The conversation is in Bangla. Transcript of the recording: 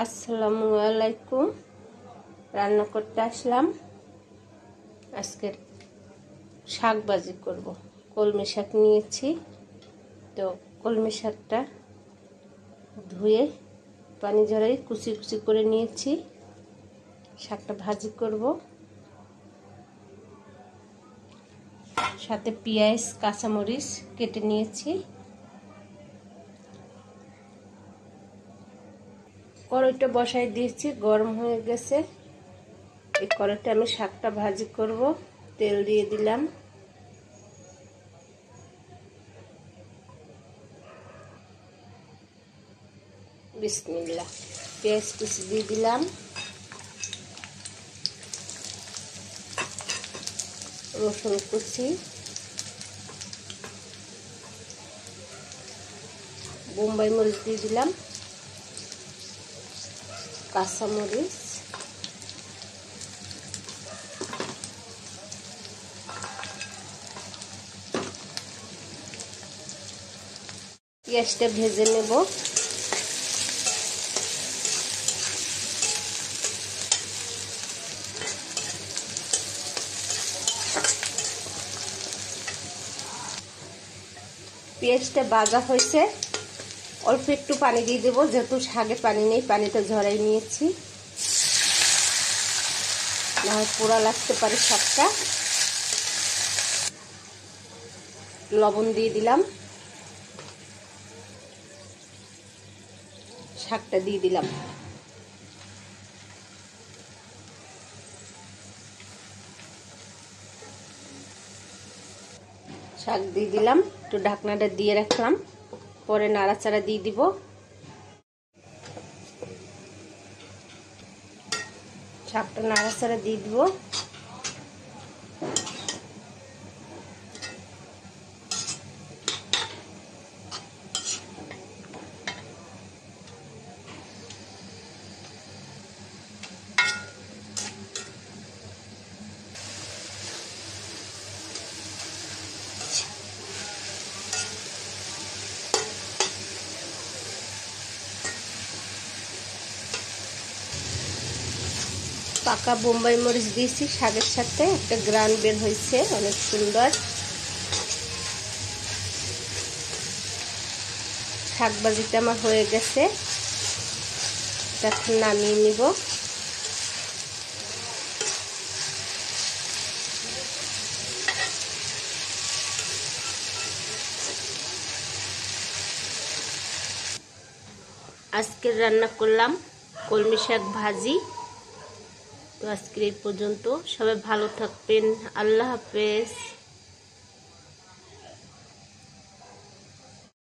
আসসালামু আলাইকুম। রান্না করতে আসলাম। আজকে শাক ভাজি করব। কলমি শাক নিয়েছি, তো কলমি শাকটা ধুয়ে পানি ঝরাই কুচি কুচি করে নিয়েছি। শাকটা ভাজি করব, সাথে পেঁয়াজ কাঁচামরিচ কেটে নিয়েছি। কড়াইটা বসাই দিয়েছি, গরম হয়ে গেছে। এই কড়াইতে আমি শাকটা ভাজি করব। তেল দিয়ে দিলাম, বিসমিল্লাহ। পেঁয়াজ কুচি দিয়ে দিলাম, রসুন কুচি, বোম্বাই মরিচ দিয়ে দিলাম, কাঁচামরিচ, পেঁয়াজটা ভেজে নেব। পেঁয়াজটা ভাজা হয়েছে, অল্প একটু পানি দিয়ে দেবো, যেহেতু শাকে পানি নেই, পানিটা ঝরাই নিয়েছি, না হয় পোড়া লাগতে পারে শাকটা। লবণ দিয়ে দিলাম, শাকটা দিয়ে দিলাম, শাক দিয়ে দিলাম, একটু ঢাকনাটা দিয়ে রাখলাম, পরে নাড়াচাড়া দিয়ে দিব। শাকটা নাড়াচাড়া দিয়ে দিব। পাকা বোম্বাই মরিচ দিয়েছি শাকের সাথে, একটা গ্রান বের হয়েছে অনেক সুন্দর। শাক ভাজিটা আমার হয়ে গেছে, এখন নামিয়ে নিব। আজকের রান্না করলাম কলমি শাক ভাজি। তো আজকের এই পর্যন্ত, সবাই ভালো থাকবেন। আল্লাহ হাফেজ।